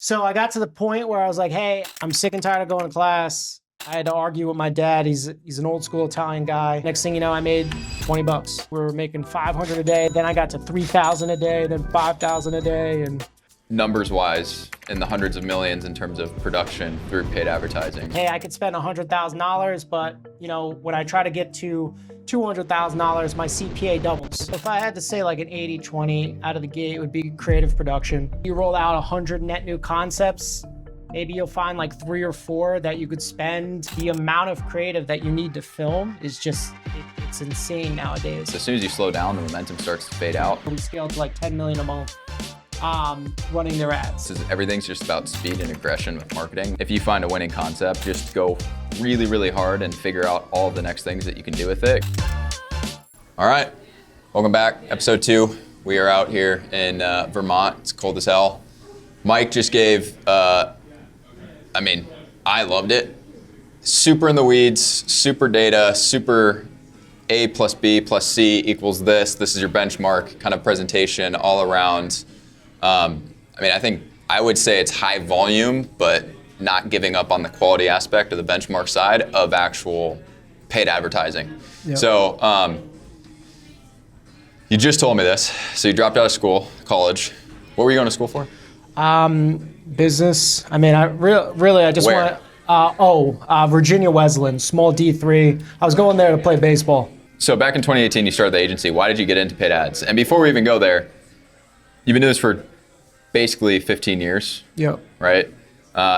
So I got to the point where I was like, hey, I'm sick and tired of going to class. I had to argue with my dad. He's an old school Italian guy. Next thing you know, I made 20 bucks. We were making 500 a day. Then I got to 3,000 a day, then 5,000 a day. And numbers wise, in the hundreds of millions in terms of production through paid advertising. Hey, I could spend $100,000, but when I try to get to $200,000, my CPA doubles. If I had to say like an 80-20 out of the gate, it would be creative production. You roll out 100 net new concepts, maybe you'll find like 3 or 4 that you could spend. The amount of creative that you need to film is just, it's insane nowadays. As soon as you slow down, the momentum starts to fade out. We scaled to like 10 million a month. Running their ads. Everything's just about speed and aggression with marketing. If you find a winning concept, just go really, really hard and figure out all of the next things that you can do with it. All right, welcome back, episode 2. We are out here in Vermont. It's cold as hell. Mike just gave, I loved it. Super in the weeds, super data, super A plus B plus C equals this. This is your benchmark kind of presentation all around. I would say it's high volume, but not giving up on the quality aspect of the benchmark side of actual paid advertising. Yep. So you just told me this. So you dropped out of school, college. What were you going to school for? Business. I just want Virginia Wesleyan, small D3. I was going there to play baseball. So back in 2018, you started the agency. Why did you get into paid ads? And before we even go there, you've been doing this for basically 15 years. Yep. Right?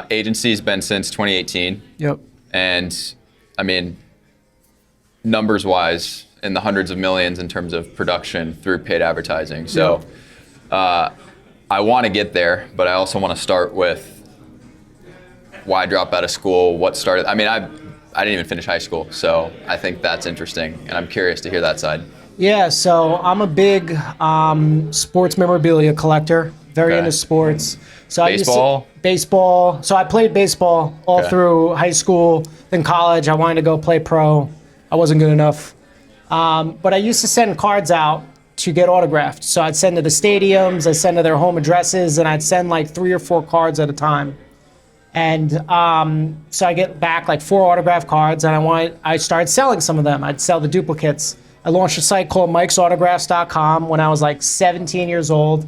Agency's been since 2018. Yep. And numbers wise, in the hundreds of millions in terms of production through paid advertising. So I want to get there, but I also want to start with why drop out of school, what started. I didn't even finish high school, so I think that's interesting, and I'm curious to hear that side. Yeah, so I'm a big sports memorabilia collector, very into sports. So baseball. So I played baseball all through high school, then college. I wanted to go play pro. I wasn't good enough. But I used to send cards out to get autographed. So I'd send to the stadiums, I'd send to their home addresses, and I'd send like 3 or 4 cards at a time. And so I get back like 4 autograph cards, and I started selling some of them. I'd sell the duplicates. I launched a site called mikesautographs.com when I was like 17 years old.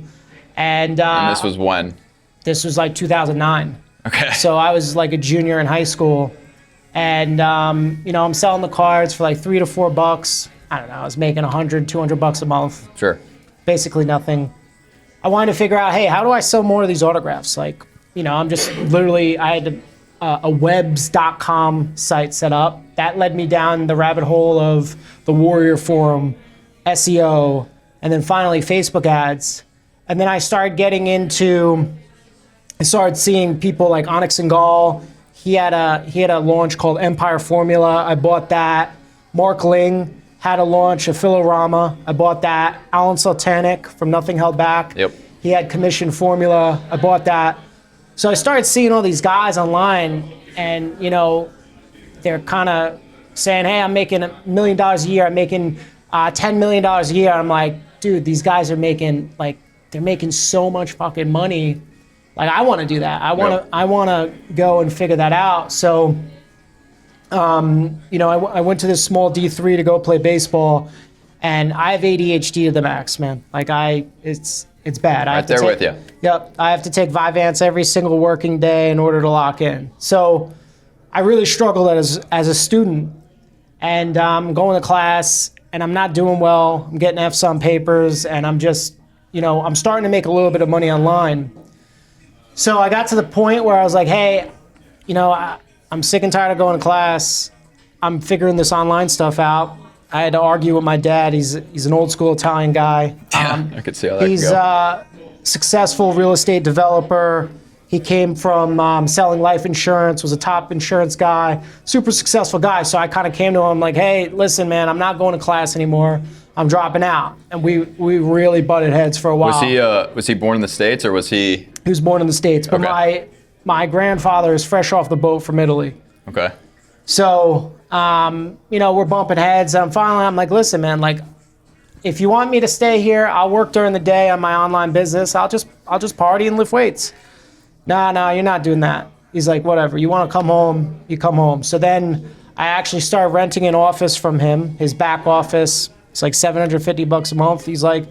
And this was when? This was like 2009. Okay. So I was like a junior in high school. And, I'm selling the cards for like $3 to $4. I don't know, I was making $100, $200 a month. Sure. Basically nothing. I wanted to figure out, hey, how do I sell more of these autographs? Like, I'm just literally, I had a webs.com site set up. That led me down the rabbit hole of the Warrior Forum, SEO, and then finally Facebook ads. And then I started seeing people like Onyx and Gall. He had a launch called Empire Formula. I bought that. Mark Ling had a launch, a Philorama. I bought that. Alan Sultanic from Nothing Held Back. Yep. He had Commission Formula. I bought that. So I started seeing all these guys online, and they're kind of saying, hey, I'm making $1 million a year. I'm making $10 million a year. I'm like, dude, these guys are making they're making so much fucking money. Like, I want to do that. I want to go and figure that out. So, I went to this small D3 to go play baseball, and I have ADHD to the max, man. Like, it's bad. Right there with you. Yep. I have to take Vyvanse every single working day in order to lock in. So I really struggled as a student, and I'm going to class, and I'm not doing well. I'm getting Fs on papers, and I'm just, I'm starting to make a little bit of money online. So I got to the point where I was like, hey, I'm sick and tired of going to class. I'm figuring this online stuff out. I had to argue with my dad. He's an old school Italian guy. Yeah, I could see how that He's could go. a successful real estate developer. He came from selling life insurance, was a top insurance guy, super successful guy. So I kind of came to him like, hey, listen, man, I'm not going to class anymore. I'm dropping out. And we really butted heads for a while. Was he born in the States, or was he? He was born in the States, but my grandfather is fresh off the boat from Italy. Okay. So, we're bumping heads. I'm like, listen, man, like, if you want me to stay here, I'll work during the day on my online business. I'll just party and lift weights. nah, you're not doing that. He's like, whatever, you want to come home, you come home. So then I actually started renting an office from him, his back office. It's like $750 a month. He's like,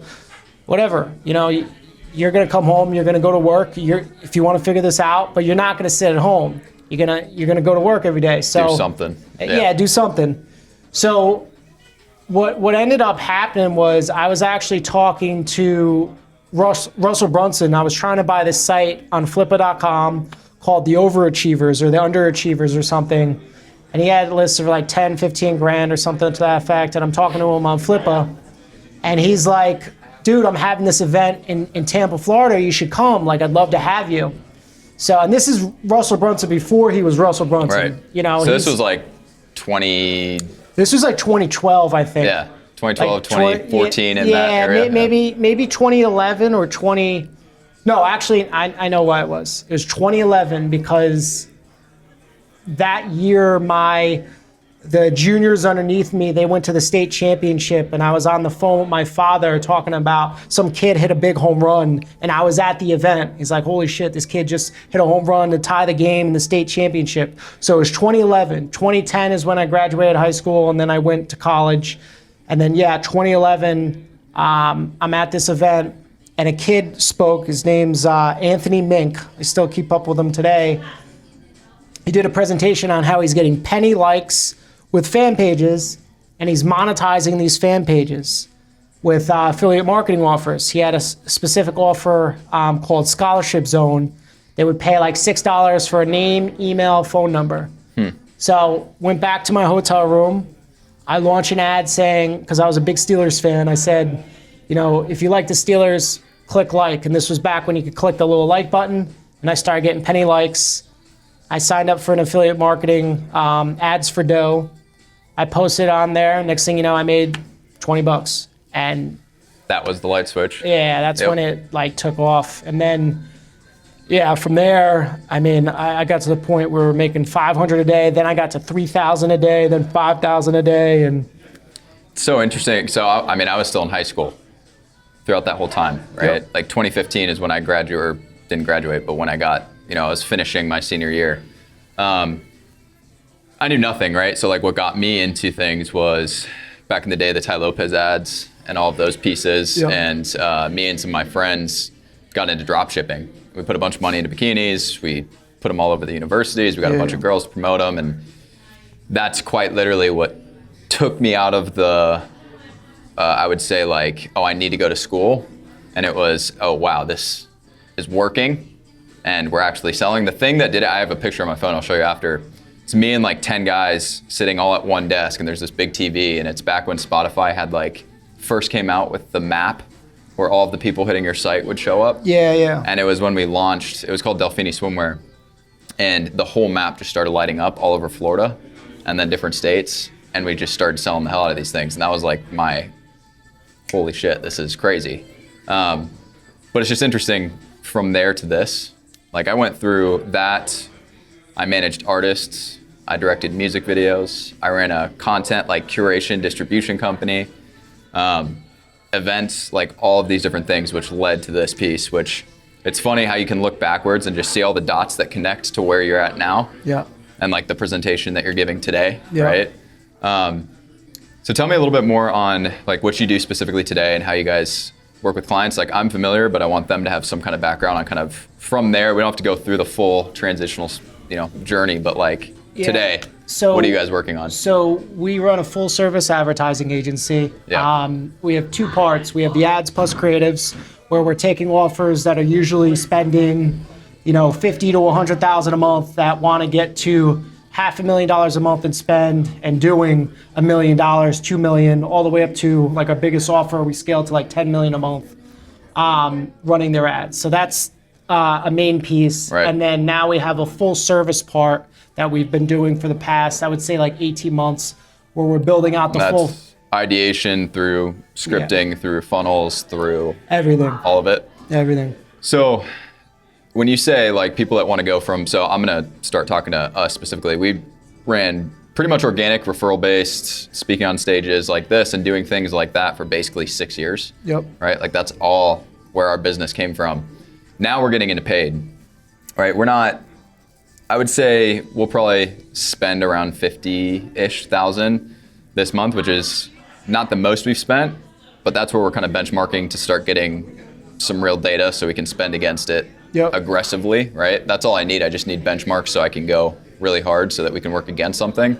whatever, you're going to come home, you're going to go to work, if you want to figure this out, but you're not going to sit at home. You're going to go to work every day. So do something. Yeah, do something. So what ended up happening was I was actually talking to Russell Brunson. I was trying to buy this site on flippa.com called the Overachievers or the Underachievers or something. And he had a list of like 10, 15 grand or something to that effect. And I'm talking to him on Flippa. And he's like, dude, I'm having this event in Tampa, Florida. You should come. Like, I'd love to have you. So, and this is Russell Brunson before he was Russell Brunson. Right. So this was like This was like 2012, I think. Yeah, 2012, like 2014 in that area. Maybe 2011 or 20. No, actually, I know why it was. It was 2011 because that year the juniors underneath me, they went to the state championship, and I was on the phone with my father talking about some kid hit a big home run, and I was at the event. He's like, holy shit, this kid just hit a home run to tie the game in the state championship. So it was 2011. 2010 is when I graduated high school, and then I went to college. And then, 2011, I'm at this event, and a kid spoke. His name's Anthony Mink. I still keep up with him today. He did a presentation on how he's getting penny likes with fan pages, and he's monetizing these fan pages with affiliate marketing offers. He had a specific offer called Scholarship Zone. They would pay like $6 for a name, email, phone number. So went back to my hotel room. I launched an ad saying, because I was a big Steelers fan, I said, if you like the Steelers, click like. And this was back when you could click the little like button, and I started getting penny likes. I signed up for an affiliate marketing ads for dough. I posted on there. Next thing you know, I made $20, and that was the light switch. Yeah, that's when it like took off. And then, from there, I got to the point where we were making $500 a day. Then I got to $3,000 a day, then $5,000 a day, and so interesting. So I was still in high school throughout that whole time, right? Like 2015 is when I graduated, or didn't graduate, but when I got, I was finishing my senior year. I knew nothing, right? So like what got me into things was back in the day, the Ty Lopez ads and all of those pieces. And me and some of my friends got into drop shipping. We put a bunch of money into bikinis. We put them all over the universities. We got a bunch of girls to promote them. And that's quite literally what took me out of the, I would say like, oh, I need to go to school. And it was, oh, wow, this is working. And we're actually selling. The thing that did it, I have a picture on my phone, I'll show you after. It's me and like 10 guys sitting all at one desk, and there's this big TV, and it's back when Spotify had like, first came out with the map where all of the people hitting your site would show up. Yeah. And it was when we launched, it was called Delphini Swimwear, and the whole map just started lighting up all over Florida and then different states, and we just started selling the hell out of these things. And that was like my, holy shit, this is crazy. But it's just interesting from there to this. Like I went through that, I managed artists, I directed music videos, I ran a content like curation distribution company, events, like all of these different things, which led to this piece, which it's funny how you can look backwards and just see all the dots that connect to where you're at now. Yeah. And like the presentation that you're giving today, right? So tell me a little bit more on like what you do specifically today and how you guys work with clients. Like I'm familiar, but I want them to have some kind of background on kind of from there. We don't have to go through the full transitional, journey, but like today, what are you guys working on? So we run a full service advertising agency. We have two parts. We have the ads plus creatives, where we're taking offers that are usually spending, $50,000 to $100,000 a month that want to get to $500,000 a month in spend and doing $1 million, $2 million, all the way up to like our biggest offer. We scale to like $10 million a month, running their ads. So that's a main piece. Right. And then now we have a full service part that we've been doing for the past, I would say like 18 months, where we're building out the full ideation through scripting, through funnels, through everything, all of it. Everything. So when you say like people that want to go from, so I'm going to start talking to us specifically. We ran pretty much organic, referral based, speaking on stages like this and doing things like that for basically 6 years. Yep. Right? Like that's all where our business came from. Now we're getting into paid. right? I would say we'll probably spend around 50-ish thousand this month, which is not the most we've spent, but that's where we're kind of benchmarking to start getting some real data so we can spend against it aggressively, right? That's all I need. I just need benchmarks so I can go really hard so that we can work against something.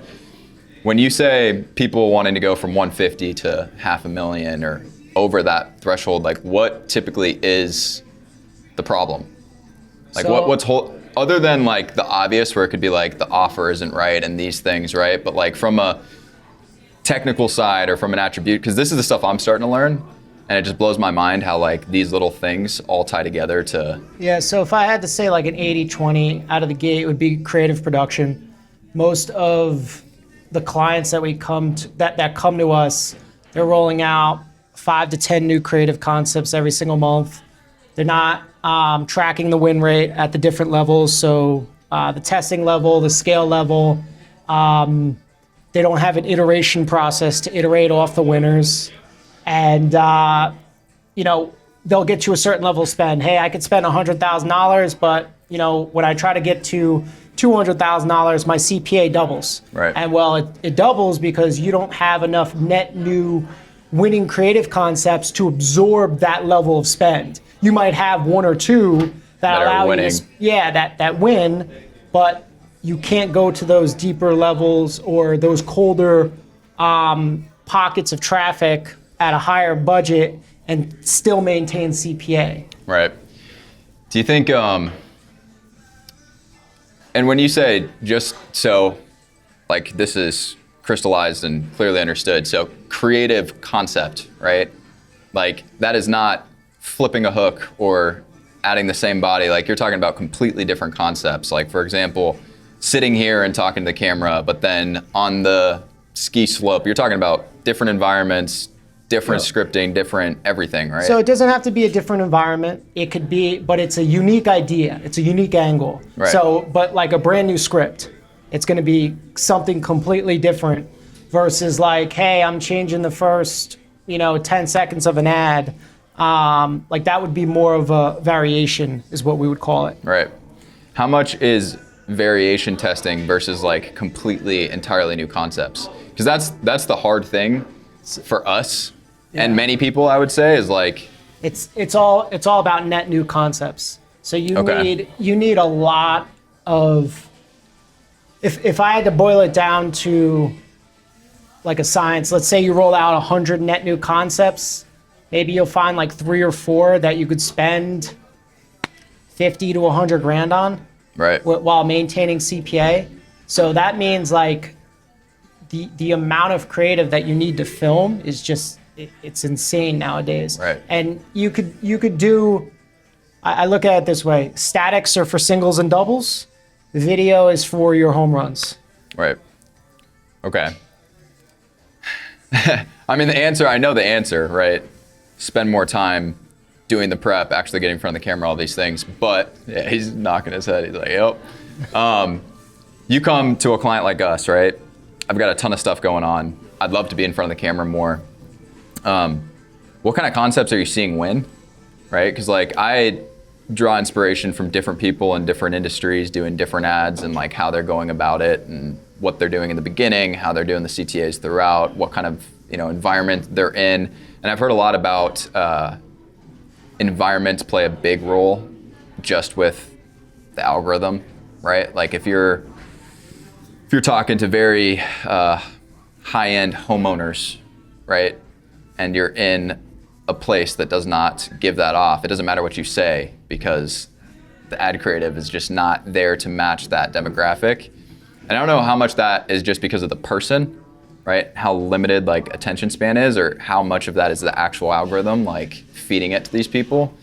When you say people wanting to go from 150 to $500,000 or over that threshold, like what typically is the problem? Like other than like the obvious where it could be like the offer isn't right and these things, right? But like from a technical side or from an attribute, because this is the stuff I'm starting to learn, and it just blows my mind how like these little things all tie together to... Yeah, so if I had to say like an 80-20 out of the gate, it would be creative production. Most of the clients that we come to, that come to us, they're rolling out 5 to 10 new creative concepts every single month. They're not tracking the win rate at the different levels. So the testing level, the scale level, they don't have an iteration process to iterate off the winners. And, they'll get to a certain level of spend. Hey, I could spend $100,000, but, when I try to get to $200,000, my CPA doubles. Right. And well, it doubles because you don't have enough net new winning creative concepts to absorb that level of spend. You might have one or two that allow you to, that win, but you can't go to those deeper levels or those colder pockets of traffic at a higher budget and still maintain CPA. Right. Do you think, and when you say just so, like this is crystallized and clearly understood, so creative concept, right? Like that is not flipping a hook or adding the same body. Like you're talking about completely different concepts. Like for example, sitting here and talking to the camera, but then on the ski slope, you're talking about different environments, different scripting, different everything, right? So it doesn't have to be a different environment. It could be, but it's a unique idea. It's a unique angle. Right. So, but like a brand new script, it's going to be something completely different versus like, hey, I'm changing the first, 10 seconds of an ad. Like that would be more of a variation is what we would call it. Right. How much is variation testing versus like completely entirely new concepts? Because that's the hard thing for us and many people, I would say, is like it's all about net new concepts. So you need a lot of, if I had to boil it down to like a science, let's say you roll out 100 net new concepts, maybe you'll find like 3 or 4 that you could spend 50 to 100 grand on, right, while maintaining CPA. So that means like the amount of creative that you need to film is just, it's insane nowadays. Right. And you could do, I look at it this way, statics are for singles and doubles, video is for your home runs. Right. Okay. I mean, I know the answer, right? Spend more time doing the prep, actually getting in front of the camera, all these things. But yeah, he's knocking his head. He's like, yep. You come to a client like us, right? I've got a ton of stuff going on. I'd love to be in front of the camera more. What kind of concepts are you seeing win, right? Because like I draw inspiration from different people in different industries doing different ads and like how they're going about it and what they're doing in the beginning, how they're doing the CTAs throughout, what kind of environment they're in. And I've heard a lot about environments play a big role just with the algorithm, right? Like if you're talking to very high-end homeowners, right? And you're in a place that does not give that off, it doesn't matter what you say because the ad creative is just not there to match that demographic. And I don't know how much that is just because of the person, right? How limited like attention span is, or how much of that is the actual algorithm like feeding it to these people.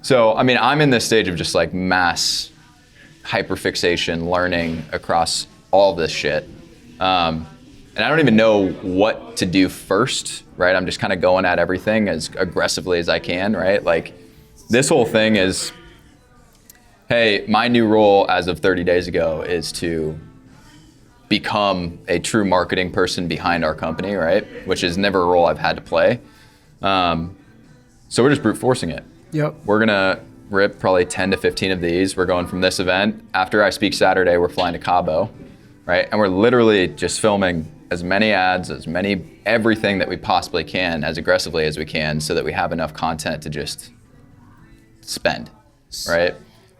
So, I mean, I'm in this stage of just like mass hyperfixation learning across all this shit. And I don't even know what to do first, right? I'm just kind of going at everything as aggressively as I can, right? Like this whole thing is, hey, my new role as of 30 days ago is to become a true marketing person behind our company, right? Which is never a role I've had to play. So we're just brute forcing it. Yep. We're gonna rip probably 10 to 15 of these. We're going from this event. After I speak Saturday, we're flying to Cabo, right? And we're literally just filming as many ads, everything that we possibly can, as aggressively as we can, so that we have enough content to just spend, right?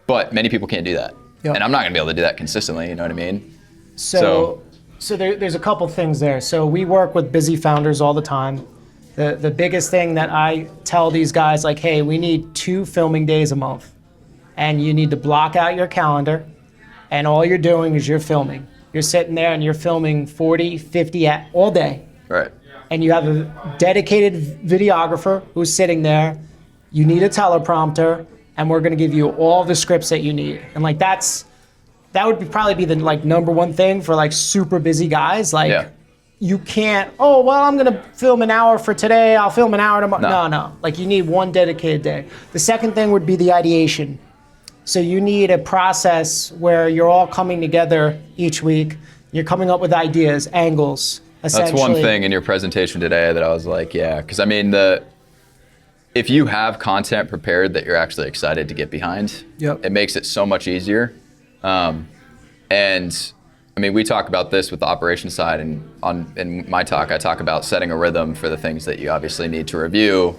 But many people can't do that. Yep. And I'm not gonna be able to do that consistently, you know what I mean? So there's a couple things there. So we work with busy founders all the time. The biggest thing that I tell these guys, like, hey, we need 2 filming days a month. And you need to block out your calendar, and all you're doing is you're filming. You're sitting there and you're filming 40, 50 all day. Right. And you have a dedicated videographer who's sitting there. You need a teleprompter, and we're gonna give you all the scripts that you need. And like that would probably be the like number one thing for like super busy guys. Like you can't, oh, well, I'm gonna film an hour for today, I'll film an hour tomorrow. No. Like you need one dedicated day. The second thing would be the ideation. So you need a process where you're all coming together each week. You're coming up with ideas, angles, essentially. That's one thing in your presentation today that I was like, yeah, because I mean, if you have content prepared that you're actually excited to get behind, it makes it so much easier. And I mean, we talk about this with the operations side, and in my talk, I talk about setting a rhythm for the things that you obviously need to review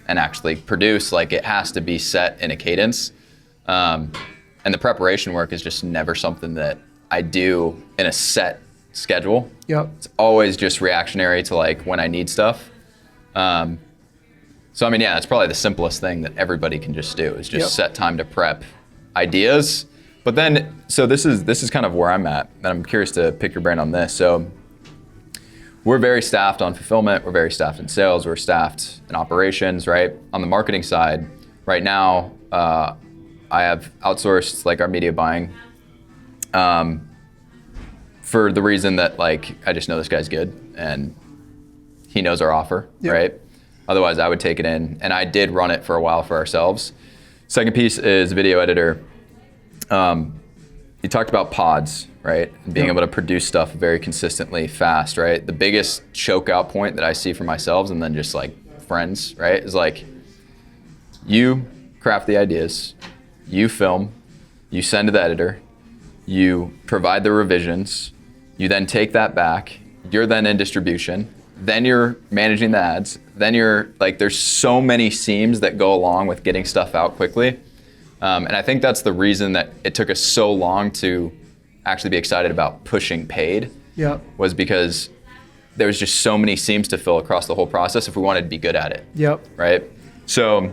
and actually produce. Like it has to be set in a cadence. And the preparation work is just never something that I do in a set schedule. It's always just reactionary to like when I need stuff. So I mean, yeah, it's probably the simplest thing that everybody can just do is just set time to prep ideas. But then, so this is kind of where I'm at, and I'm curious to pick your brain on this. So we're very staffed on fulfillment, we're very staffed in sales, we're staffed in operations, right? On the marketing side, right now, I have outsourced like our media buying for the reason that like, I just know this guy's good and he knows our offer, right? Otherwise I would take it in, and I did run it for a while for ourselves. Second piece is video editor. You talked about pods, right? Being able to produce stuff very consistently, fast, right? The biggest choke out point that I see for myself and then just like friends, right? Is like you craft the ideas, you film, you send to the editor, you provide the revisions, you then take that back, you're then in distribution, then you're managing the ads, then you're like, there's so many seams that go along with getting stuff out quickly. And I think that's the reason that it took us so long to actually be excited about pushing paid. Was because there was just so many seams to fill across the whole process if we wanted to be good at it. Right? So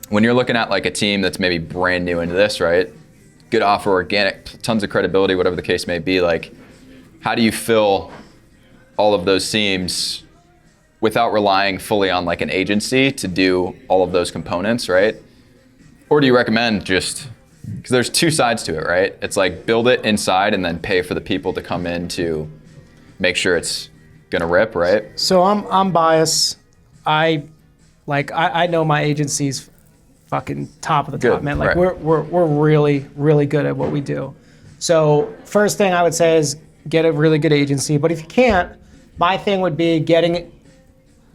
when you're looking at like a team that's maybe brand new into this, right? Good offer, organic, tons of credibility, whatever the case may be, like how do you fill all of those seams without relying fully on like an agency to do all of those components, right? Or do you recommend just, because there's 2 sides to it, right? It's like build it inside and then pay for the people to come in to make sure it's gonna rip, right? So I'm biased. I know my agency's fucking top of the top, man. Like we're really, really good at what we do. So first thing I would say is get a really good agency. But if you can't, my thing would be getting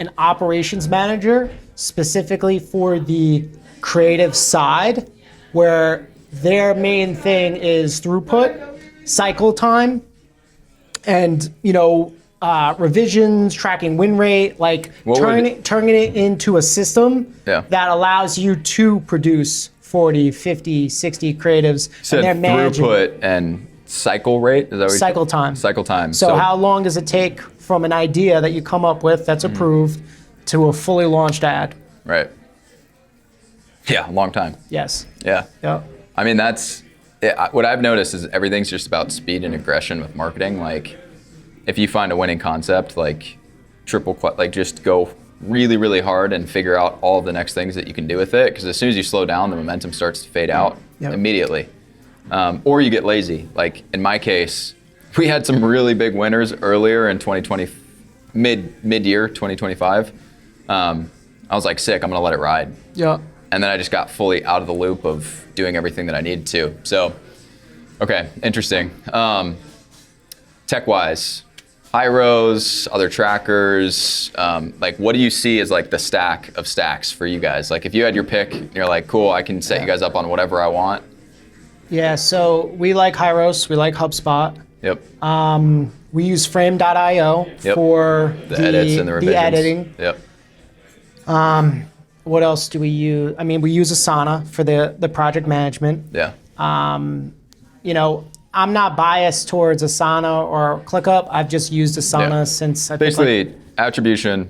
an operations manager specifically for the creative side, where their main thing is throughput, cycle time, and revisions, tracking win rate, like turning it into a system that allows you to produce 40, 50, 60 creatives. So and they're managing throughput and cycle rate? Is that what cycle time. Cycle time. So how long does it take from an idea that you come up with that's approved to a fully launched ad? Right. Yeah, a long time. Yes. Yeah. Yep. I mean, what I've noticed is everything's just about speed and aggression with marketing. Like, if you find a winning concept, like just go really, really hard and figure out all of the next things that you can do with it. Because as soon as you slow down, the momentum starts to fade out immediately. Or you get lazy. Like in my case, we had some really big winners earlier in 2020, mid-year 2025. I was like, sick, I'm gonna let it ride. Yeah. And then I just got fully out of the loop of doing everything that I needed to. So, okay, interesting. Tech-wise, Hyros, other trackers? Like, what do you see as like the stack of stacks for you guys? Like, if you had your pick, and you're like, cool, I can set you guys up on whatever I want. Yeah, so we like Hyros, we like HubSpot. Yep. We use frame.io for the edits and the revisions. editing. Yep. What else do we use? I mean, we use Asana for the project management. Yeah. You know, I'm not biased towards Asana or ClickUp. I've just used Asana since I basically attribution,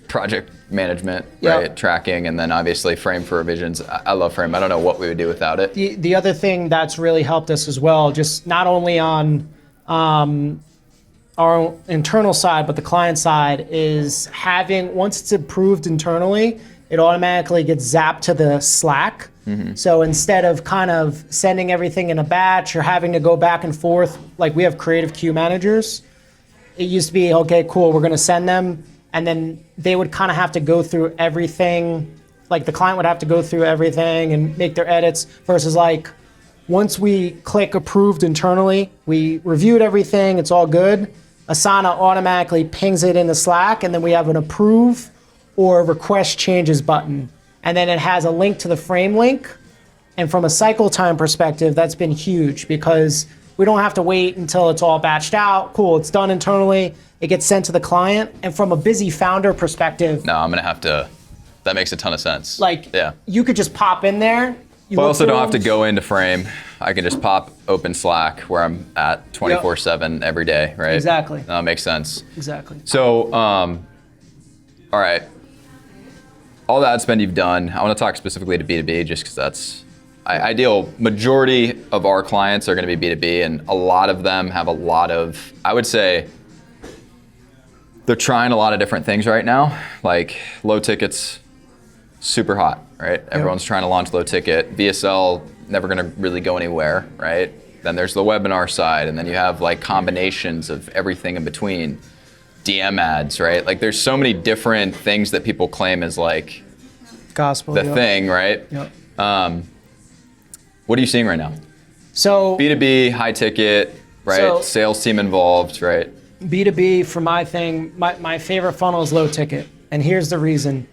project management, right? Tracking, and then obviously Frame for revisions. I love Frame. I don't know what we would do without it. The other thing that's really helped us as well, just not only on our internal side, but the client side, is having, once it's approved internally, it automatically gets zapped to the Slack. Mm-hmm. So instead of kind of sending everything in a batch or having to go back and forth, like we have creative queue managers, it used to be, okay, cool, we're going to send them. And then they would kind of have to go through everything. Like the client would have to go through everything and make their edits versus like, once we click approved internally, we reviewed everything, it's all good. Asana automatically pings it in the Slack, and then we have an approve or request changes button. And then it has a link to the Frame link. And from a cycle time perspective, that's been huge because we don't have to wait until it's all batched out. Cool, it's done internally. It gets sent to the client. And from a busy founder perspective. No, I'm going to have to, that makes a ton of sense. Like, you could just pop in there. I also don't have to go into Frame. I can just pop open Slack where I'm at 24/7 every day, right? Exactly. No, it makes sense. Exactly. So, all right. All the ad spend you've done, I want to talk specifically to B2B just because that's, I deal, majority of our clients are going to be B2B, and a lot of them have a lot of, I would say, they're trying a lot of different things right now. Like low tickets, super hot, right? Everyone's trying to launch low ticket. VSL, never going to really go anywhere, right? Then there's the webinar side, and then you have like combinations of everything in between. DM ads, right? Like there's so many different things that people claim as like gospel, the thing, right? Yep. What are you seeing right now? So B2B, high ticket, right? So, sales team involved, right? B2B for my thing, my favorite funnel is low ticket. And here's the reason.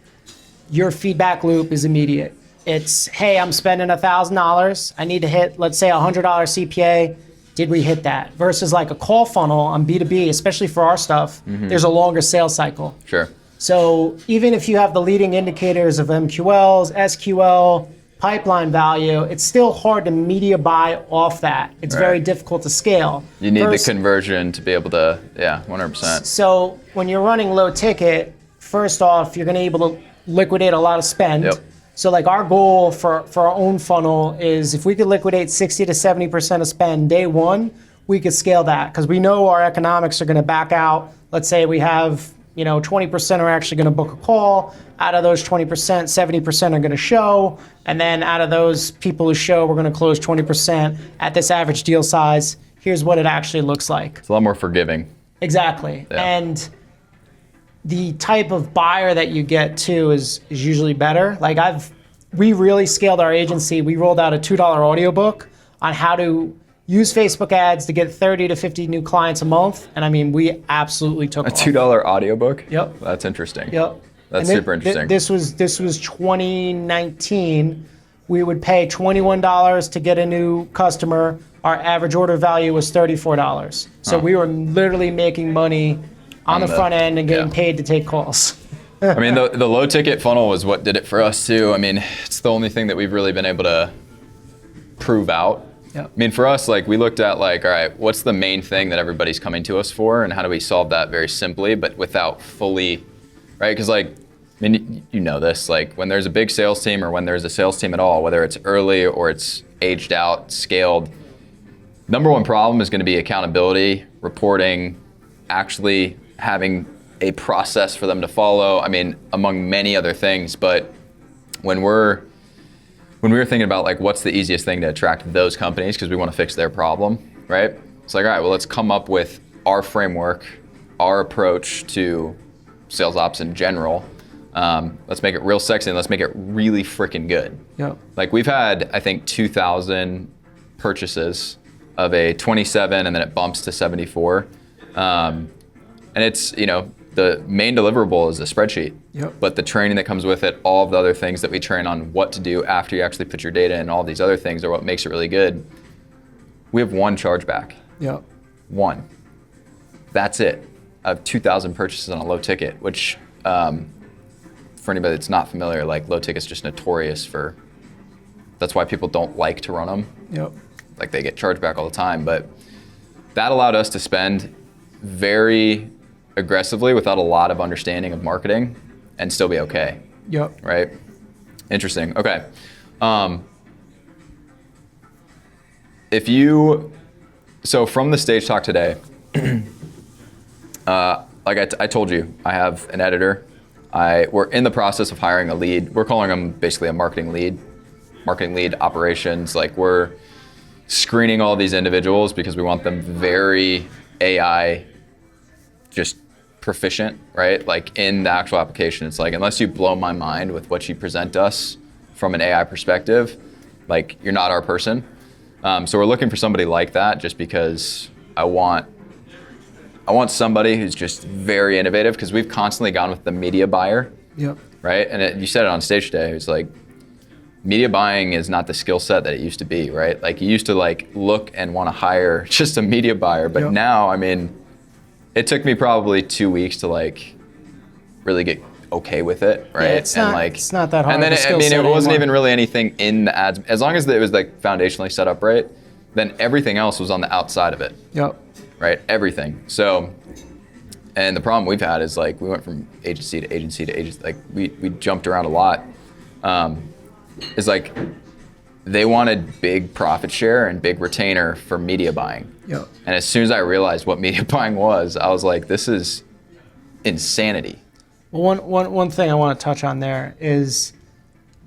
Your feedback loop is immediate. It's, hey, I'm spending $1,000. I need to hit, let's say, $100 CPA. Did we hit that? Versus like a call funnel on B2B, especially for our stuff, there's a longer sales cycle. Sure. So even if you have the leading indicators of MQLs, SQL, pipeline value, it's still hard to media buy off that. It's very difficult to scale. You need the conversion to be able to, 100%. So when you're running low ticket, first off, you're going to be able to liquidate a lot of spend. Yep. So like our goal for our own funnel is if we could liquidate 60 to 70% of spend day one, we could scale that because we know our economics are going to back out. Let's say we have, 20% are actually going to book a call. Out of those 20%, 70% are going to show. And then out of those people who show, we're going to close 20% at this average deal size. Here's what it actually looks like. It's a lot more forgiving. Exactly. Yeah. And the type of buyer that you get too is usually better. Like we really scaled our agency. We rolled out a $2 audiobook on how to use Facebook ads to get 30 to 50 new clients a month. And I mean, we absolutely took a $2 audiobook? Yep. That's interesting. Yep. That's super interesting. This was 2019. We would pay $21 to get a new customer. Our average order value was $34. So we were literally making money on the front end and getting paid to take calls. I mean, the low ticket funnel was what did it for us too. I mean, it's the only thing that we've really been able to prove out. Yep. I mean, for us, like we looked at like, all right, what's the main thing that everybody's coming to us for, and how do we solve that very simply, but without fully, right? Because like, I mean, you know this, like when there's a big sales team or when there's a sales team at all, whether it's early or it's aged out, scaled, number one problem is going to be accountability, reporting, actually having a process for them to follow. I mean, among many other things, but when we were thinking about like what's the easiest thing to attract those companies because we want to fix their problem, right? It's like, all right, well, let's come up with our framework, our approach to sales ops in general. Let's make it real sexy and let's make it really freaking good. Yep. Like we've had, I think, 2,000 purchases of a 27 and then it bumps to 74. And it's, the main deliverable is a spreadsheet. Yep. But the training that comes with it, all of the other things that we train on what to do after you actually put your data in, all these other things are what makes it really good. We have one chargeback. Yep. One. That's it. I have 2,000 purchases on a low ticket, which for anybody that's not familiar, like low ticket's just notorious for, that's why people don't like to run them. Yep. Like they get charged back all the time, but that allowed us to spend very aggressively without a lot of understanding of marketing and still be okay. Yep. Right? Interesting. Okay. So from the stage talk today, like I told you, I have an editor. We're in the process of hiring a lead. We're calling him basically a marketing lead operations. Like we're screening all these individuals because we want them very AI just proficient, right? Like in the actual application, it's like, unless you blow my mind with what you present us from an AI perspective, like you're not our person. So we're looking for somebody like that just because I want somebody who's just very innovative, because we've constantly gone with the media buyer. Yep. Right? And you said it on stage today. It's like, media buying is not the skill set that it used to be, right? Like you used to like look and want to hire just a media buyer, but now, I mean, it took me probably 2 weeks to like really get okay with it, right? Yeah, it's not that hard. And then it wasn't even really anything in the ads. As long as it was like foundationally set up right, then everything else was on the outside of it. Yep. Right? Everything. So, and the problem we've had is like we went from agency to agency to agency. Like we jumped around a lot. Is like they wanted big profit share and big retainer for media buying. Yep. And as soon as I realized what media buying was, I was like, this is insanity. Well, one thing I want to touch on there is,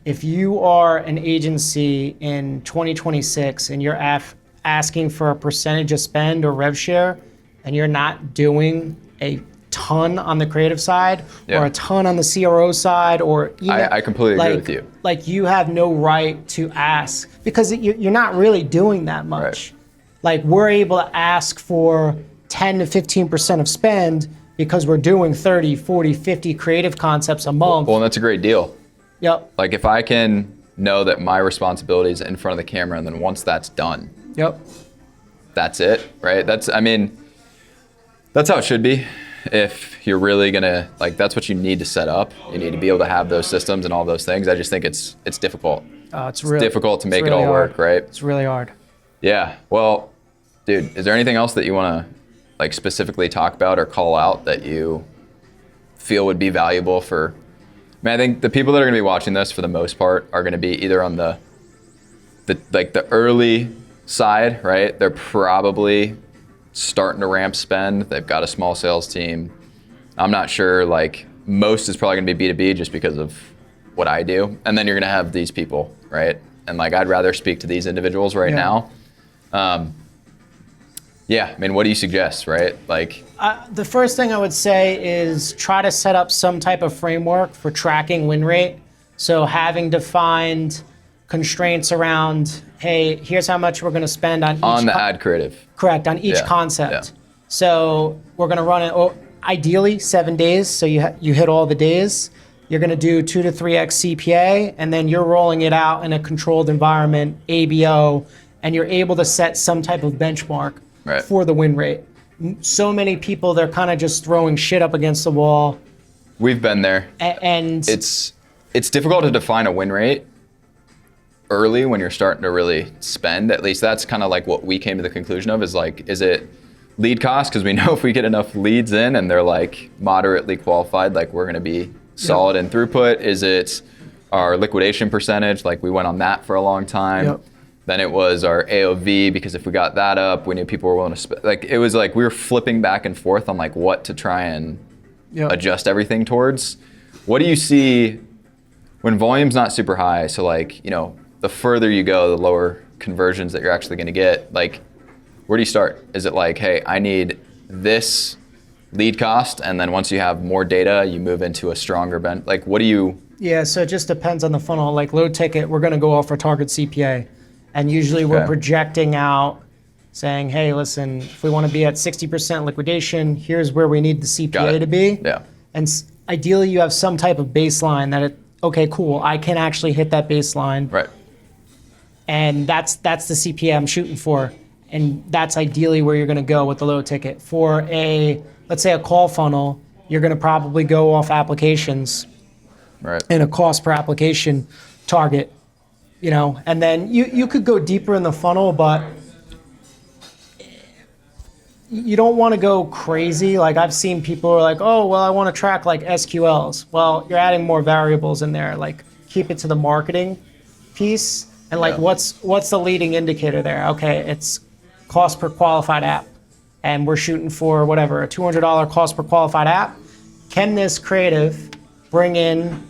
if you are an agency in 2026 and you're asking for a percentage of spend or rev share, and you're not doing a ton on the creative side or a ton on the CRO side, or I completely agree with you. Like you have no right to ask, because you're not really doing that much. Right. Like we're able to ask for 10 to 15% of spend because we're doing 30, 40, 50 creative concepts a month. Well, and that's a great deal. Yep. Like if I can know that my responsibility is in front of the camera, and then once that's done, that's it, right? That's how it should be. If you're really gonna, like, that's what you need to set up. You need to be able to have those systems and all those things. I just think it's difficult. It's difficult to make it all work, right? It's really hard. Yeah. Well, dude, is there anything else that you want to like specifically talk about or call out that you feel would be valuable for? I mean, I think the people that are going to be watching this for the most part are going to be either on the early side, right? They're probably starting to ramp spend. They've got a small sales team. I'm not sure, like most is probably gonna be B2B just because of what I do. And then you're gonna have these people, right? And like, I'd rather speak to these individuals right now. I mean, what do you suggest, right? Like, the first thing I would say is try to set up some type of framework for tracking win rate. So having defined constraints around, hey, here's how much we're going to spend on each the ad creative. Correct, on each concept. Yeah. So we're going to run it ideally 7 days. So you hit all the days. You're going to do 2 to 3x CPA, and then you're rolling it out in a controlled environment, ABO, and you're able to set some type of benchmark for the win rate. So many people, they're kind of just throwing shit up against the wall. We've been there. And it's difficult to define a win rate early when you're starting to really spend. At least that's kind of like what we came to the conclusion of, is like, is it lead cost? Because we know if we get enough leads in and they're like moderately qualified, like we're going to be solid in throughput. Is it our liquidation percentage? Like we went on that for a long time. Then it was our AOV, because if we got that up, we knew people were willing to spend. Like it was like we were flipping back and forth on like what to try and adjust everything towards. What do you see when volume's not super high? So like, the further you go, the lower conversions that you're actually going to get. Like, where do you start? Is it like, hey, I need this lead cost, and then once you have more data, you move into a stronger bench? Like, what do you? Yeah, so it just depends on the funnel. Like low ticket, we're going to go off our target CPA, and usually we're projecting out saying, hey, listen, if we want to be at 60% liquidation, here's where we need the CPA to be. Yeah. And ideally, you have some type of baseline that, okay, cool, I can actually hit that baseline. Right. And that's the CPA I'm shooting for. And that's ideally where you're going to go with the low ticket. For let's say a call funnel, you're going to probably go off applications. Right. And a cost per application target, and then you could go deeper in the funnel, but you don't want to go crazy. Like I've seen people who are like, oh, well, I want to track like SQLs. Well, you're adding more variables in there. Like keep it to the marketing piece. And like, what's the leading indicator there? Okay, it's cost per qualified app. And we're shooting for whatever, a $200 cost per qualified app. Can this creative bring in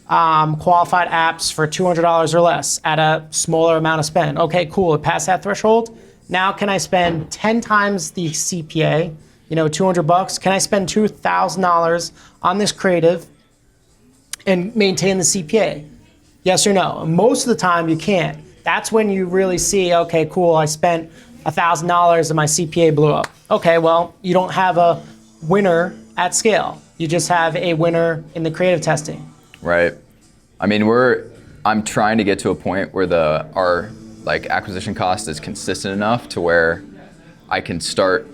qualified apps for $200 or less at a smaller amount of spend? Okay, cool, it passed that threshold. Now can I spend 10 times the CPA, $200? Can I spend $2,000 on this creative and maintain the CPA? Yes or no? Most of the time you can't. That's when you really see, okay, cool, I spent $1,000 and my CPA blew up. Okay, well, you don't have a winner at scale. You just have a winner in the creative testing. Right. I mean, I'm trying to get to a point where our acquisition cost is consistent enough to where I can start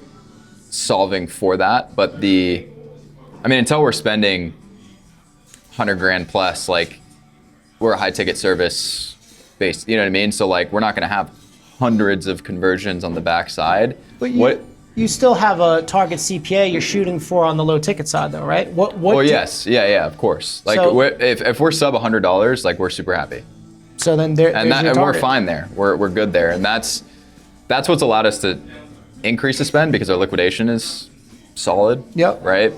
solving for that. But until we're spending $100,000 plus, we're a high ticket service based, you know what I mean? So we're not going to have hundreds of conversions on the backside. But you still have a target CPA you're shooting for on the low ticket side though, right? Yes. Yeah, of course. If we're sub $100, we're super happy. So then and we're fine there. We're good there. And that's what's allowed us to increase the spend because our liquidation is solid. Yep. Right?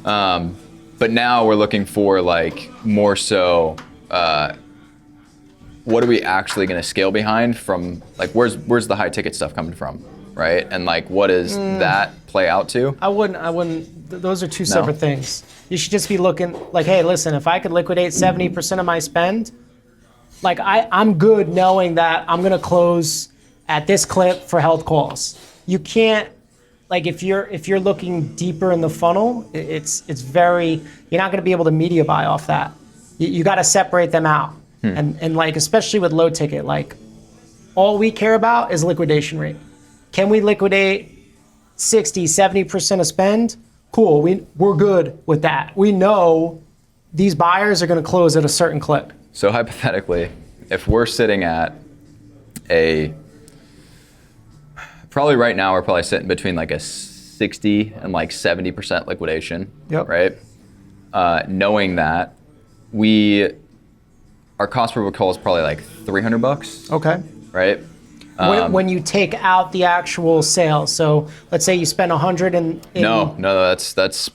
But now we're looking for more so what are we actually going to scale behind from where's the high ticket stuff coming from? Right? And what does that play out to? I wouldn't, those are two separate things. You should just be looking hey, listen, if I could liquidate 70% of my spend, I'm good knowing that I'm going to close at this clip for health calls. You can't, if you're looking deeper in the funnel, it's very, you're not going to be able to media buy off that. You got to separate them out. And especially with low ticket, all we care about is liquidation rate. Can we liquidate 60, 70% of spend? Cool, we're good with that. We know these buyers are going to close at a certain clip. So hypothetically, if we're sitting at probably right now we're probably sitting between a 60 and 70% liquidation, right? Knowing that our cost per book call is probably $300. Okay. Right? When you take out the actual sale, so let's say you spend 100 No, that's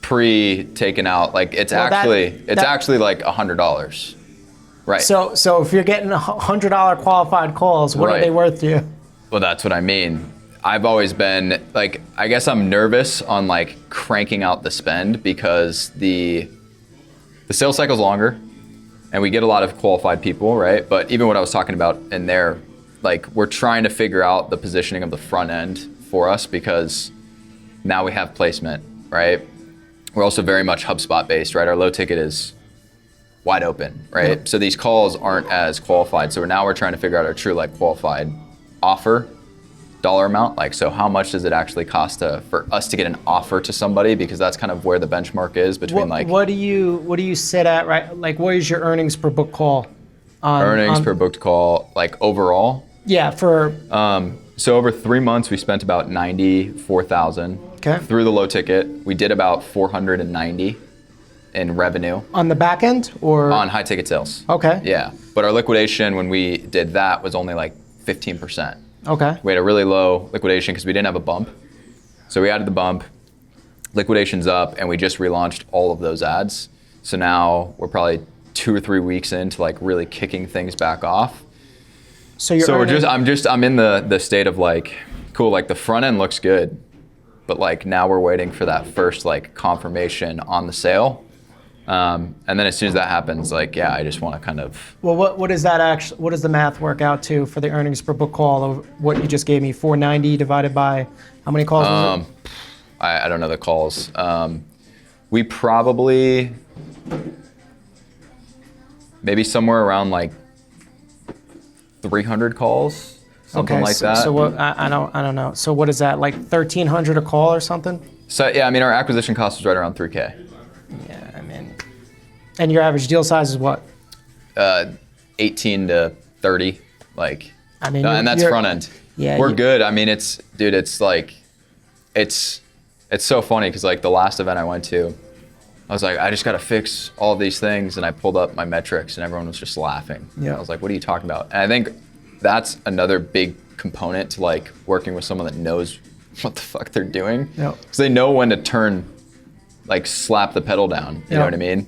pre-taken out. It's actually $100. Right. So if you're getting $100 qualified calls, what are they worth to you? Well, that's what I mean. I've always been I guess I'm nervous on cranking out the spend because the sales cycle's longer and we get a lot of qualified people, right? But even what I was talking about in there, we're trying to figure out the positioning of the front end for us because now we have placement, right? We're also very much HubSpot based, right? Our low ticket is wide open, right? Yep. So these calls aren't as qualified. So now we're trying to figure out our true qualified offer dollar amount. So how much does it actually cost for us to get an offer to somebody? Because that's kind of where the benchmark is between What do you sit at, right? What is your earnings per book call? Per booked call, overall? Yeah, for... So over 3 months, we spent about $94,000. Okay. Through the low ticket. We did about $490 in revenue. On the back end or? On high ticket sales. Okay. Yeah. But our liquidation when we did that was only 15%. Okay. We had a really low liquidation because we didn't have a bump. So we added the bump, liquidation's up, and we just relaunched all of those ads. So now we're probably 2 or 3 weeks into really kicking things back off. So I'm in the state of cool, the front end looks good, but now we're waiting for that first confirmation on the sale. And then as soon as that happens, like, yeah, I just want to kind of. Well, what is that actually? What does the math work out to for the earnings per book call of what you just gave me? 490 divided by how many calls was it? I don't know the calls. We probably maybe somewhere around like 300 calls, something like that. So what? I don't know. So what is that? Like 1,300 a call or something? So yeah, I mean, our acquisition cost was right around 3K. Yeah, I mean, and your average deal size is what? 18 to 30, like. I mean, and that's front end. Yeah, we're good. I mean, it's like, it's so funny because like the last event I went to, I was like, I just got to fix all these things, and I pulled up my metrics, and everyone was just laughing. Yeah. I was like, what are you talking about? And I think that's another big component to like working with someone that knows what the fuck they're doing. Yeah. Because they know when to turn, like slap the pedal down. You know what I mean?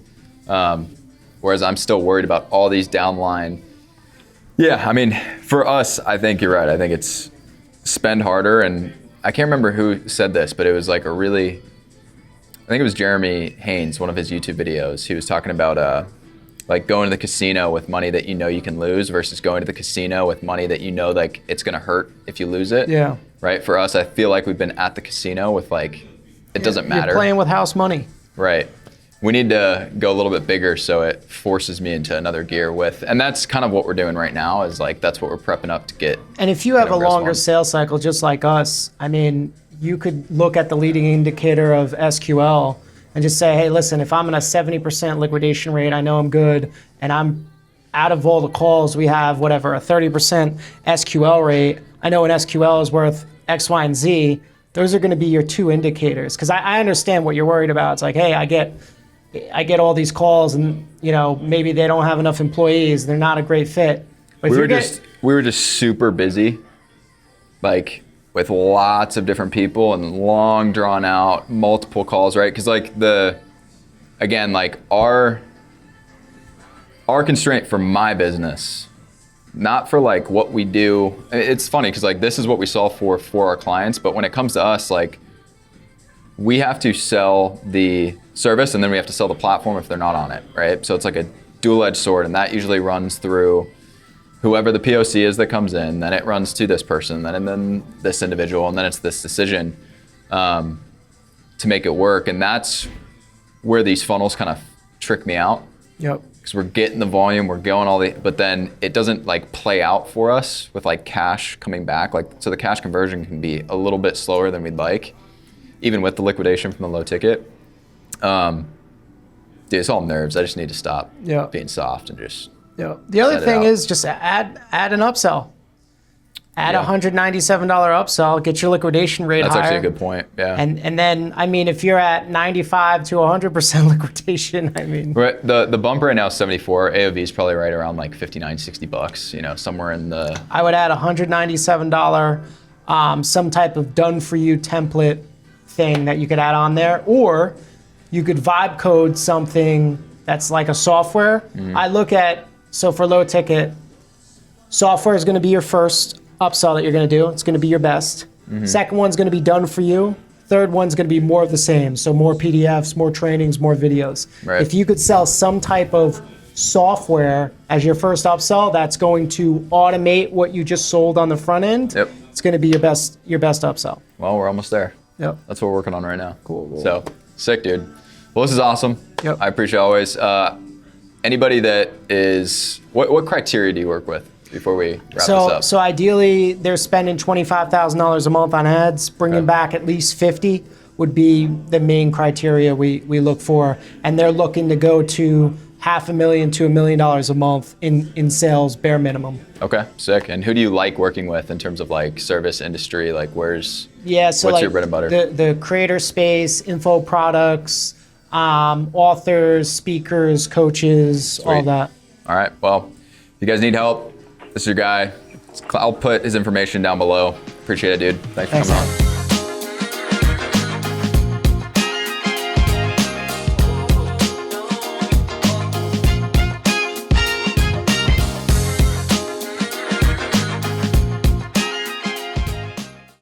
Whereas I'm still worried about all these downline. Yeah, I mean, for us, I think you're right. I think it's spend harder, and I can't remember who said this, but it was like I think it was Jeremy Haynes, one of his YouTube videos. He was talking about like going to the casino with money that you know you can lose versus going to the casino with money that you know like it's gonna hurt if you lose it. Yeah. Right. For us, I feel like we've been at the casino with like it doesn't matter. You're playing with house money. Right. We need to go a little bit bigger so it forces me into another gear and that's kind of what we're doing right now is like that's what we're prepping up to get. And if you have a longer sales cycle just like us, I mean, you could look at the leading indicator of SQL and just say, hey, listen, if I'm in a 70% liquidation rate, I know I'm good, and I'm out of all the calls, we have whatever, a 30% SQL rate. I know an SQL is worth X, Y, and Z. Those are going to be your two indicators. Because I understand what you're worried about. It's like, hey, I get all these calls, and maybe they don't have enough employees. They're not a great fit. But we were just super busy, like with lots of different people and long drawn out multiple calls, right? Because like our constraint for my business, not for like what we do. It's funny because like this is what we solve for our clients, but when it comes to us, like we have to sell the service and then we have to sell the platform if they're not on it, right? So it's like a dual-edged sword, and that usually runs through whoever the POC is that comes in, then it runs to this person, and then this individual, and then it's this decision to make it work. And that's where these funnels kind of trick me out. Yep. Because we're getting the volume, we're going but then it doesn't like play out for us with like cash coming back. Like, so the cash conversion can be a little bit slower than we'd like, even with the liquidation from the low ticket. Dude, it's all nerves. I just need to stop being soft and just. Yeah. The other thing is just add an upsell. Add a $197 upsell, get your liquidation rate higher. That's actually a good point. Yeah. And then, I mean, if you're at 95 to 100% liquidation, I mean. Right. The bump right now is 74. AOV is probably right around like $59, $60, somewhere in the. I would add a $197, some type of done for you template thing that you could add on there, or you could vibe code something that's like a software. I look at, so for low ticket, software is going to be your first upsell that you're going to do. It's going to be your best. Second one's going to be done for you. Third one's going to be more of the same. So more PDFs, more trainings, more videos. Right. If you could sell some type of software as your first upsell, that's going to automate what you just sold on the front end. Yep. It's going to be your best upsell. Well, we're almost there. Yep. That's what we're working on right now. Cool. So sick, dude. Well, this is awesome. Yep. I appreciate it always. Anybody that is, what criteria do you work with before we wrap this up? So ideally, they're spending $25,000 a month on ads. Bringing back at least 50 would be the main criteria we look for. And they're looking to go to $500,000 to $1 million a month in sales, bare minimum. Okay, sick. And who do you like working with in terms of like service industry? Like what's your bread and butter? The creator space, info products, authors, speakers, coaches, Sweet. all that. All right. Well, if you guys need help, this is your guy. I'll put his information down below. Appreciate it, dude. Thanks for coming on.